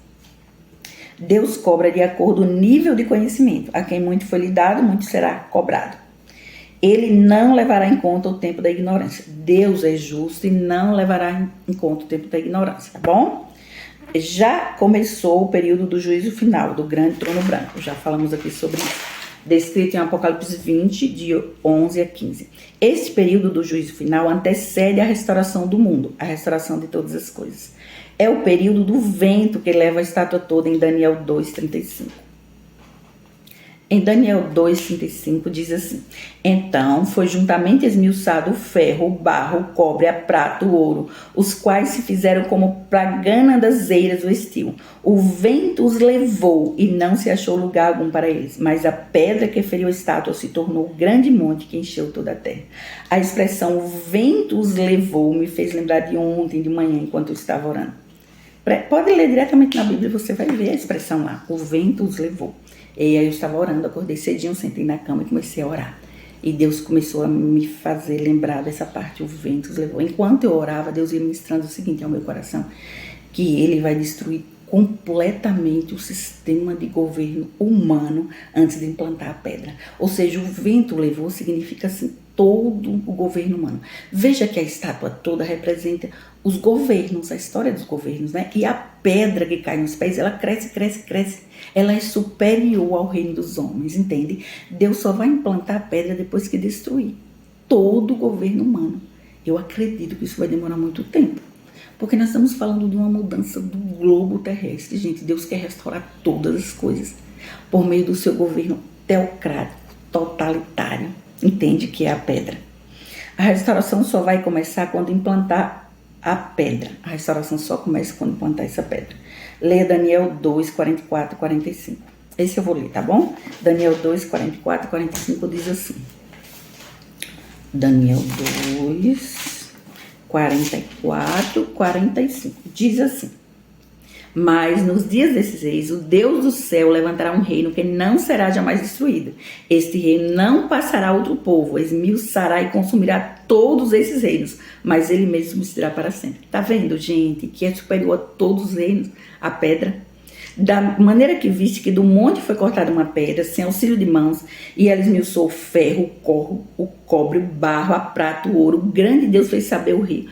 Deus cobra de acordo com o nível de conhecimento. A quem muito foi lhe dado, muito será cobrado. Ele não levará em conta o tempo da ignorância. Deus é justo e não levará em conta o tempo da ignorância, tá bom? Já começou o período do juízo final, do grande trono branco. Já falamos aqui sobre isso. Descrito em Apocalipse 20, de 11 a 15. Este período do juízo final antecede a restauração do mundo, a restauração de todas as coisas. É o período do vento que leva a estátua toda em Daniel 2:35. Em Daniel 2:35 diz assim: então foi juntamente esmiuçado o ferro, o barro, o cobre, a prata, o ouro, os quais se fizeram como plagana das eiras do estio. O vento os levou e não se achou lugar algum para eles, mas a pedra que feriu a estátua se tornou o grande monte que encheu toda a terra. A expressão o vento os levou me fez lembrar de ontem de manhã enquanto eu estava orando. Pode ler diretamente na Bíblia, você vai ver a expressão lá, o vento os levou. E aí eu estava orando, acordei cedinho, sentei na cama e comecei a orar. E Deus começou a me fazer lembrar dessa parte, o vento os levou. Enquanto eu orava, Deus ia ministrando o seguinte ao meu coração, que Ele vai destruir completamente o sistema de governo humano antes de implantar a pedra. Ou seja, o vento levou significa assim, todo o governo humano. Veja que a estátua toda representa os governos, a história dos governos, né? E a pedra que cai nos pés, ela cresce, cresce, cresce. Ela é superior ao reino dos homens, entende? Deus só vai implantar a pedra depois que destruir todo o governo humano. Eu acredito que isso vai demorar muito tempo. Porque nós estamos falando de uma mudança do globo terrestre. Gente, Deus quer restaurar todas as coisas por meio do seu governo teocrático, totalitário. Entende que é a pedra. A restauração só vai começar quando implantar a pedra. A restauração só começa quando implantar essa pedra. Leia Daniel 2, 44 e 45. Esse eu vou ler, tá bom? Daniel 2, 44 e 45 diz assim. Daniel 2, 44 e 45. Diz assim. Mas nos dias desses reis, o Deus do céu levantará um reino que não será jamais destruído. Este reino não passará a outro povo, esmiuçará e consumirá todos esses reinos, mas ele mesmo existirá para sempre. Tá vendo, gente, que é superior a todos os reinos, a pedra? Da maneira que viste que do monte foi cortada uma pedra, sem auxílio de mãos, e ela esmiuçou o ferro, o cobre, o barro, a prata, o ouro. O grande Deus fez saber o rei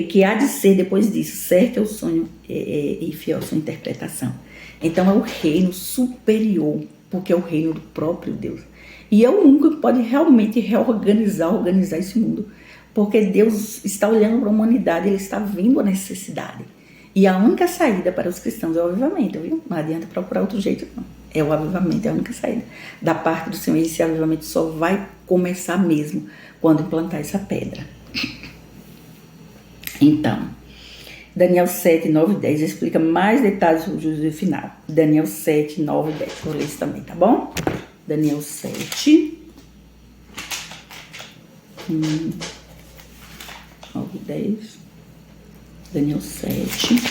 que há de ser depois disso. Certo é o sonho e fiel a sua interpretação. Então é o reino superior, porque é o reino do próprio Deus. E é o único que pode realmente organizar esse mundo. Porque Deus está olhando para a humanidade, Ele está vendo a necessidade. E a única saída para os cristãos é o avivamento, viu? Não adianta procurar outro jeito, não. É o avivamento, é a única saída da parte do Senhor. E esse avivamento só vai começar mesmo quando implantar essa pedra. Então, Daniel 7, 9 e 10 explica mais detalhes do juízo final. Daniel 7, 9 e 10. Vou ler isso também, tá bom? Daniel 7, 9 e 10. Daniel 7,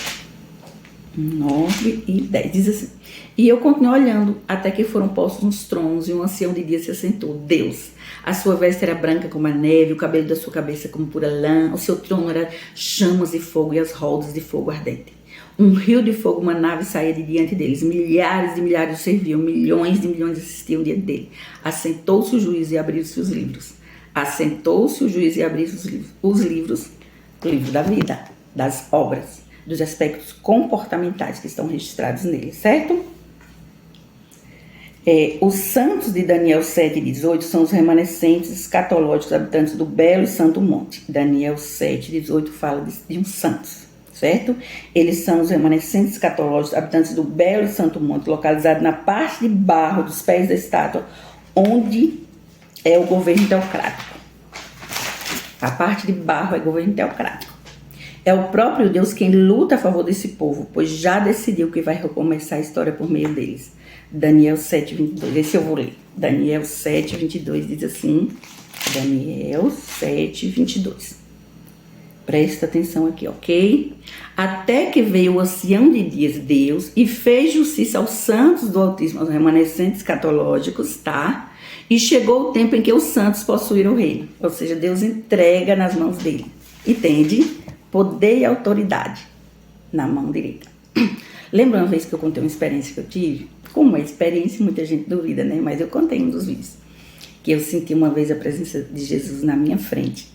9 e 10. Diz assim: e eu continuei olhando até que foram postos uns tronos e um ancião de dia se assentou. Deus, a sua veste era branca como a neve, o cabelo da sua cabeça como pura lã, o seu trono era chamas de fogo e as rodas de fogo ardente. Um rio de fogo, uma nave saía de diante deles. Milhares de milhares o serviam, milhões de milhões assistiam diante dele. Assentou-se o juiz e abriu-se os livros. Assentou-se o juiz e abriu-se os livros, o livro da vida, das obras, dos aspectos comportamentais que estão registrados nele, certo? Os santos de Daniel 7,18 são os remanescentes escatológicos habitantes do belo e santo monte. Daniel 7,18 fala de uns santos, certo? Eles são os remanescentes escatológicos habitantes do belo e santo monte, localizado na parte de barro dos pés da estátua, onde é o governo teocrático. A parte de barro é governo teocrático. É o próprio Deus quem luta a favor desse povo, pois já decidiu que vai recomeçar a história por meio deles. Daniel 7, 22. Esse eu vou ler. Daniel 7, 22 diz assim. Daniel 7, 22. Presta atenção aqui, ok? Até que veio o ancião de dias, Deus, e fez justiça aos santos do Altíssimo, aos remanescentes escatológicos, tá? E chegou o tempo em que os santos possuíram o reino. Ou seja, Deus entrega nas mãos dele. Entende? Poder e autoridade na mão direita. Lembra uma vez que eu contei uma experiência que eu tive? Como uma experiência, muita gente duvida, né? Mas eu contei um dos vídeos. Que eu senti uma vez a presença de Jesus na minha frente.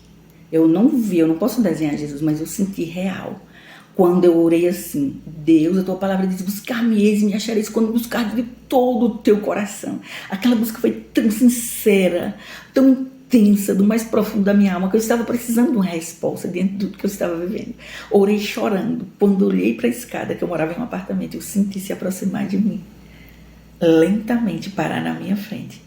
Eu não vi, eu não posso desenhar Jesus, mas eu senti real. Quando eu orei assim: Deus, a tua palavra diz, buscar-me-eis e me achareis quando buscar de todo o teu coração. Aquela busca foi tão sincera, tão intensa, do mais profundo da minha alma, que eu estava precisando de uma resposta diante de tudo que eu estava vivendo. Orei chorando. Quando olhei para a escada, que eu morava em um apartamento, eu senti se aproximar de mim, lentamente parar na minha frente.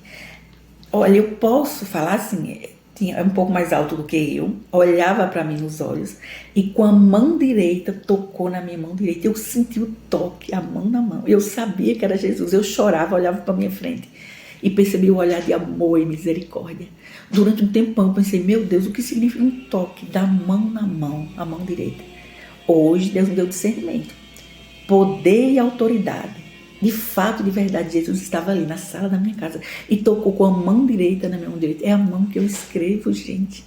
Olha, eu posso falar assim, é um pouco mais alto do que eu, olhava para mim nos olhos e com a mão direita tocou na minha mão direita. Eu senti o toque, a mão na mão. Eu sabia que era Jesus. Eu chorava, olhava para minha frente e percebi o olhar de amor e misericórdia. Durante um tempão eu pensei: meu Deus, o que significa um toque da mão na mão, a mão direita? Hoje Deus me deu discernimento, poder e autoridade. De fato, de verdade, Jesus estava ali na sala da minha casa e tocou com a mão direita na minha mão direita. É a mão que eu escrevo, gente.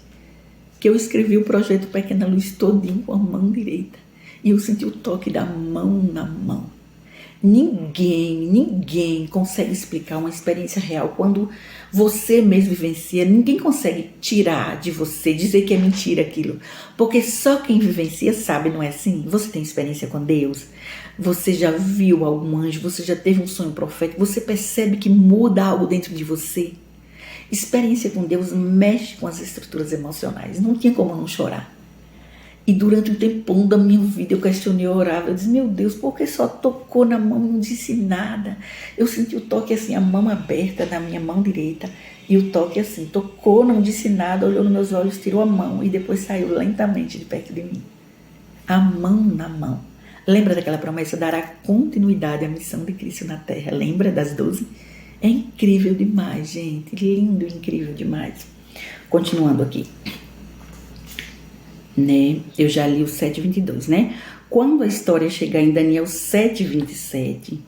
Que eu escrevi o projeto Pequena Luz todinho com a mão direita. E eu senti o toque da mão na mão. Ninguém consegue explicar uma experiência real quando você mesmo vivencia. Ninguém consegue tirar de você, dizer que é mentira aquilo. Porque só quem vivencia sabe, não é assim? Você tem experiência com Deus? Você já viu algum anjo? Você já teve um sonho profético? Você percebe que muda algo dentro de você? Experiência com Deus mexe com as estruturas emocionais. Não tinha como não chorar. E durante um tempão da minha vida eu questionei, eu orava, eu disse: meu Deus, por que só tocou na mão e não disse nada? Eu senti o toque assim, a mão aberta na minha mão direita, e o toque assim, tocou, não disse nada, olhou nos meus olhos, tirou a mão e depois saiu lentamente de perto de mim. A mão na mão. Lembra daquela promessa? Dará continuidade à missão de Cristo na Terra. Lembra das 12? É incrível demais, gente. Lindo, incrível demais. Continuando aqui. Né? Eu já li o 7:22, né? Quando a história chegar em Daniel 7:27,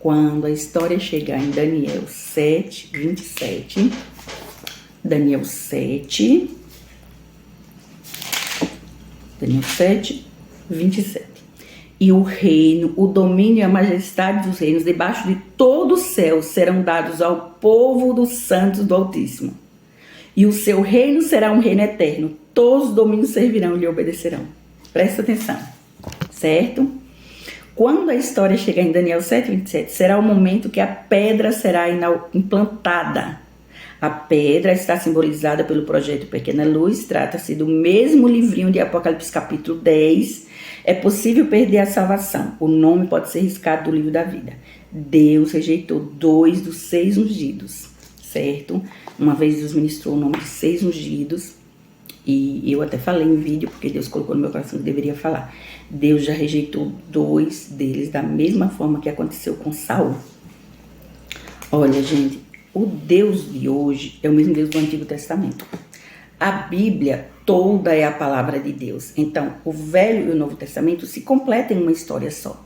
quando a história chegar em Daniel 7:27, Daniel 7:27, E o reino, o domínio e a majestade dos reinos debaixo de todo o céu serão dados ao povo dos santos do Altíssimo. E o seu reino será um reino eterno. Todos os domínios servirão e lhe obedecerão. Presta atenção, certo? Quando a história chegar em Daniel 7:27, será o momento que a pedra será implantada. A pedra está simbolizada pelo projeto Pequena Luz, trata-se do mesmo livrinho de Apocalipse capítulo 10. É possível perder a salvação. O nome pode ser riscado do livro da vida. Deus rejeitou 2 dos 6 ungidos, certo? Uma vez Deus ministrou o nome de 6 ungidos, e eu até falei em vídeo, porque Deus colocou no meu coração que deveria falar. Deus já rejeitou 2 deles, da mesma forma que aconteceu com Saul. Olha, gente, o Deus de hoje é o mesmo Deus do Antigo Testamento. A Bíblia toda é a palavra de Deus. Então, o Velho e o Novo Testamento se completam em uma história só.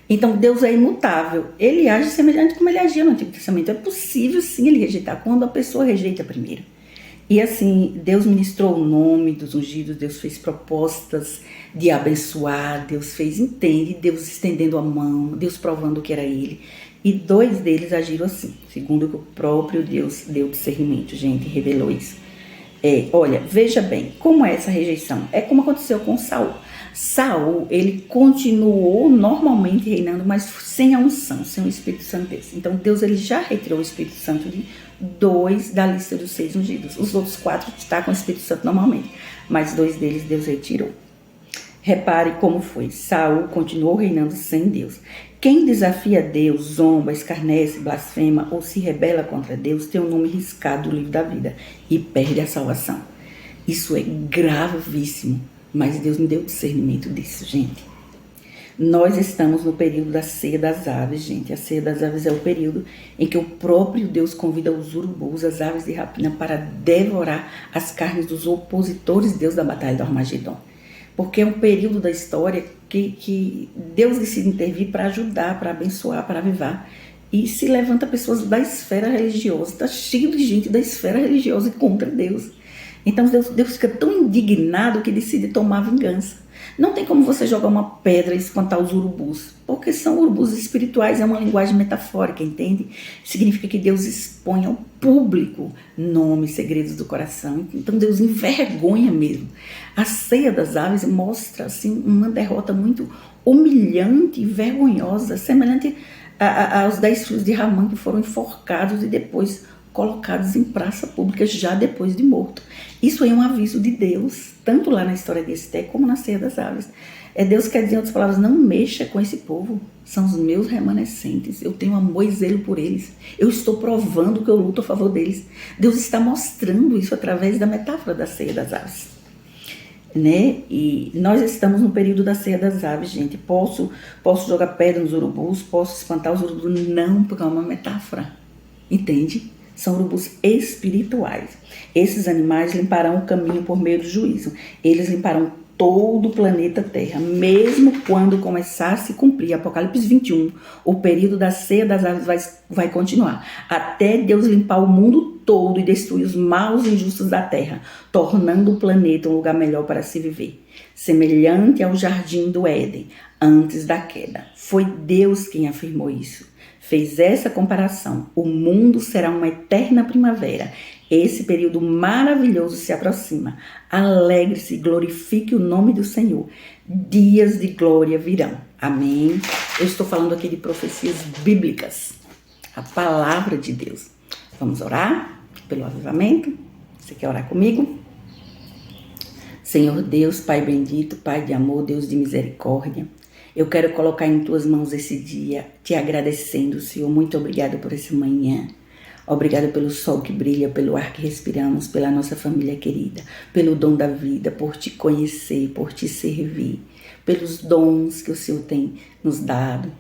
Então, Deus é imutável. Ele age semelhante como ele agia no Antigo Testamento. É possível, sim, ele rejeitar quando a pessoa rejeita primeiro. E assim, Deus ministrou o nome dos ungidos, Deus fez propostas de abençoar, Deus fez, entende, Deus estendendo a mão, Deus provando que era ele. E 2 deles agiram assim, segundo o que o próprio Deus deu discernimento, gente, revelou isso. Olha, veja bem, como é essa rejeição? É como aconteceu com Saul. Saul, ele continuou normalmente reinando, mas sem a unção, sem o Espírito Santo desse. Então, Deus ele já retirou o Espírito Santo de 2 da lista dos 6 ungidos. Os outros 4 estão com o Espírito Santo normalmente, mas 2 deles Deus retirou. Repare como foi. Saul continuou reinando sem Deus. Quem desafia Deus, zomba, escarnece, blasfema ou se rebela contra Deus tem o nome riscado do livro da vida e perde a salvação. Isso é gravíssimo, mas Deus me deu discernimento disso, gente. Nós estamos no período da ceia das aves, gente. A ceia das aves é o período em que o próprio Deus convida os urubus, as aves de rapina, para devorar as carnes dos opositores de Deus da batalha do Armagedon. Porque é um período da história que Deus decide intervir para ajudar, para abençoar, para avivar. E se levanta pessoas da esfera religiosa, está cheio de gente da esfera religiosa contra Deus. Então Deus fica tão indignado que decide tomar vingança. Não tem como você jogar uma pedra e espantar os urubus, porque são urubus espirituais, é uma linguagem metafórica, entende? Significa que Deus expõe ao público nomes, segredos do coração. Então Deus envergonha mesmo. A ceia das aves mostra assim, uma derrota muito humilhante e vergonhosa, semelhante aos 10 filhos de Ramã que foram enforcados e depois colocados em praça pública já depois de morto. Isso é um aviso de Deus, tanto lá na história de Esté como na ceia das aves. Deus quer dizer, em outras palavras, não mexa com esse povo, são os meus remanescentes, eu tenho amor e zelo por eles, eu estou provando que eu luto a favor deles. Deus está mostrando isso através da metáfora da ceia das aves. Né? E nós estamos no período da ceia das aves, gente. Posso jogar pedra nos urubus, posso espantar os urubus, não, porque é uma metáfora, entende? São urubus espirituais. Esses animais limparão o caminho por meio do juízo. Eles limparão todo o planeta Terra, mesmo quando começar a se cumprir Apocalipse 21, o período da ceia das aves vai continuar, até Deus limpar o mundo todo e destruir os maus e injustos da Terra, tornando o planeta um lugar melhor para se viver, semelhante ao jardim do Éden, antes da queda. Foi Deus quem afirmou isso. Fez essa comparação. O mundo será uma eterna primavera. Esse período maravilhoso se aproxima. Alegre-se e glorifique o nome do Senhor. Dias de glória virão. Amém? Eu estou falando aqui de profecias bíblicas. A palavra de Deus. Vamos orar pelo avivamento? Você quer orar comigo? Senhor Deus, Pai bendito, Pai de amor, Deus de misericórdia. Eu quero colocar em tuas mãos esse dia, te agradecendo, Senhor. Muito obrigada por essa manhã. Obrigada pelo sol que brilha, pelo ar que respiramos, pela nossa família querida, pelo dom da vida, por te conhecer, por te servir, pelos dons que o Senhor tem nos dado,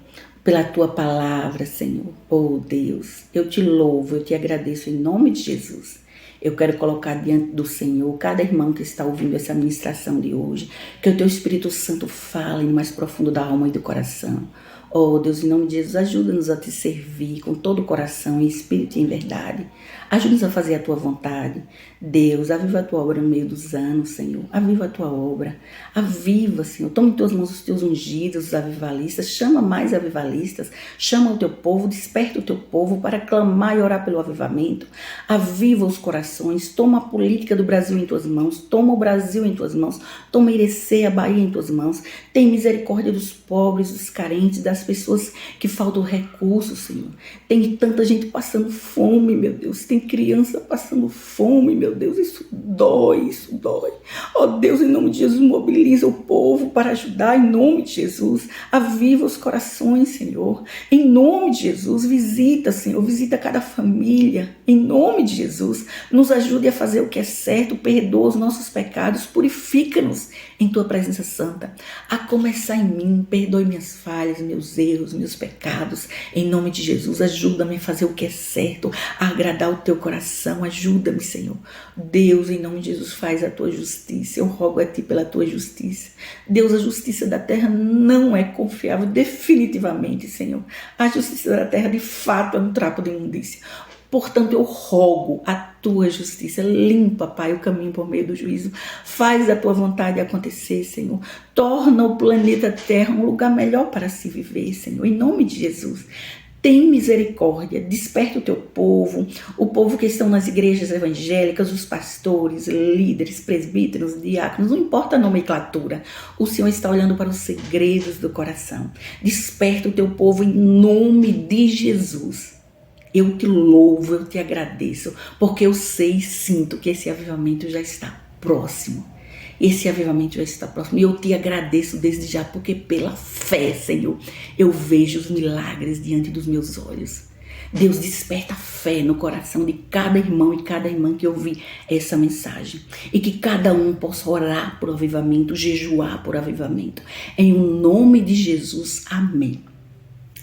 pela tua palavra, Senhor. Oh Deus, eu te louvo, eu te agradeço em nome de Jesus. Eu quero colocar diante do Senhor cada irmão que está ouvindo essa ministração de hoje, que o teu Espírito Santo fale no mais profundo da alma e do coração. Oh, Deus, em nome de Jesus, ajuda-nos a te servir com todo o coração, em espírito e em verdade. Ajuda-nos a fazer a tua vontade. Deus, aviva a tua obra no meio dos anos, Senhor. Aviva a tua obra. Aviva, Senhor. Toma em tuas mãos os teus ungidos, os avivalistas. Chama mais avivalistas. Chama o teu povo, desperta o teu povo para clamar e orar pelo avivamento. Aviva os corações. Toma a política do Brasil em tuas mãos. Toma o Brasil em tuas mãos. Toma Irecê, a Bahia em tuas mãos. Tem misericórdia dos pobres, dos carentes, das pessoas que faltam recursos, Senhor. Tem tanta gente passando fome, meu Deus. Tem criança passando fome, meu Deus. Isso dói, isso dói. Ó Deus, em nome de Jesus, mobiliza o povo para ajudar, em nome de Jesus. Aviva os corações, Senhor. Em nome de Jesus, visita, Senhor. Visita cada família. Em nome de Jesus, nos ajude a fazer o que é certo. Perdoa os nossos pecados. Purifica-nos em tua presença santa. A começar em mim, perdoe minhas falhas, meus erros, meus pecados. Em nome de Jesus, ajuda-me a fazer o que é certo, a agradar o teu coração. Ajuda-me, Senhor. Deus, em nome de Jesus, faz a tua justiça. Eu rogo a ti pela tua justiça. Deus, a justiça da terra não é confiável, definitivamente, Senhor. A justiça da terra, de fato, é um trapo de imundícia. Portanto, eu rogo a tua justiça. Limpa, Pai, o caminho por meio do juízo. Faz a tua vontade acontecer, Senhor. Torna o planeta Terra um lugar melhor para se viver, Senhor. Em nome de Jesus. Tem misericórdia, desperta o teu povo, o povo que estão nas igrejas evangélicas, os pastores, líderes, presbíteros, diáconos, não importa a nomenclatura, o Senhor está olhando para os segredos do coração. Desperta o teu povo em nome de Jesus. Eu te louvo, eu te agradeço, porque eu sei e sinto que esse avivamento já está próximo. Esse avivamento já está próximo. E eu te agradeço desde já, porque pela fé, Senhor, eu vejo os milagres diante dos meus olhos. Deus, desperta a fé no coração de cada irmão e cada irmã que ouvir essa mensagem. E que cada um possa orar por avivamento, jejuar por avivamento. Em nome de Jesus, amém.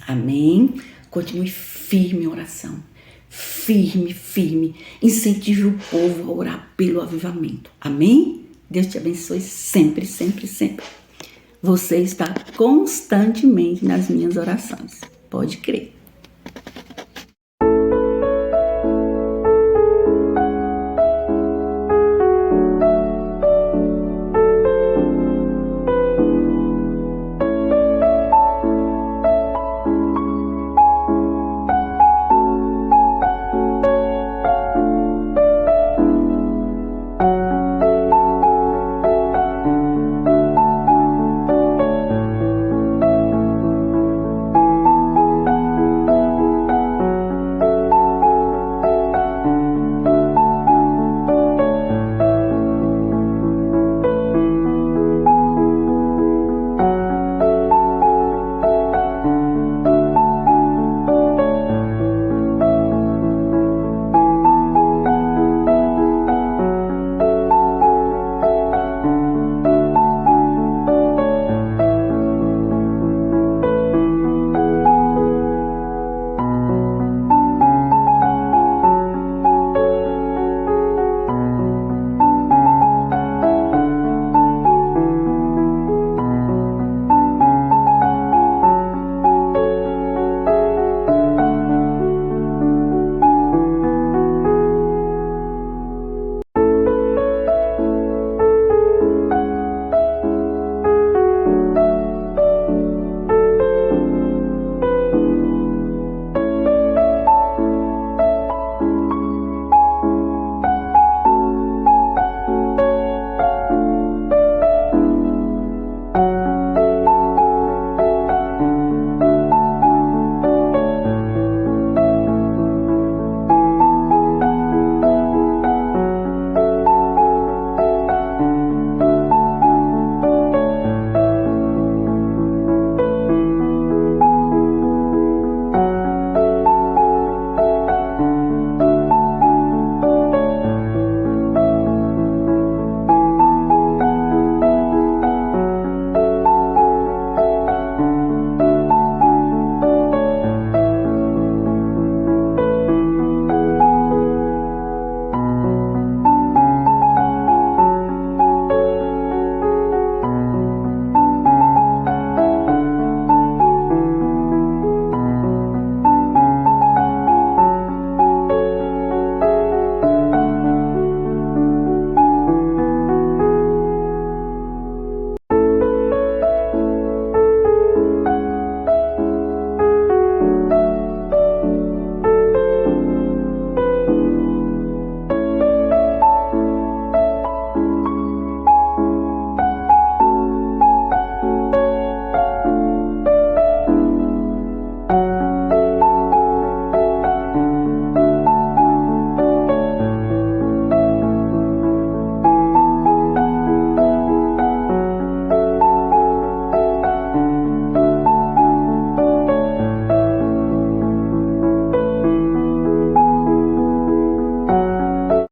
Amém. Continue firme em oração. Firme, firme. Incentive o povo a orar pelo avivamento. Amém? Deus te abençoe sempre, sempre, sempre. Você está constantemente nas minhas orações. Pode crer.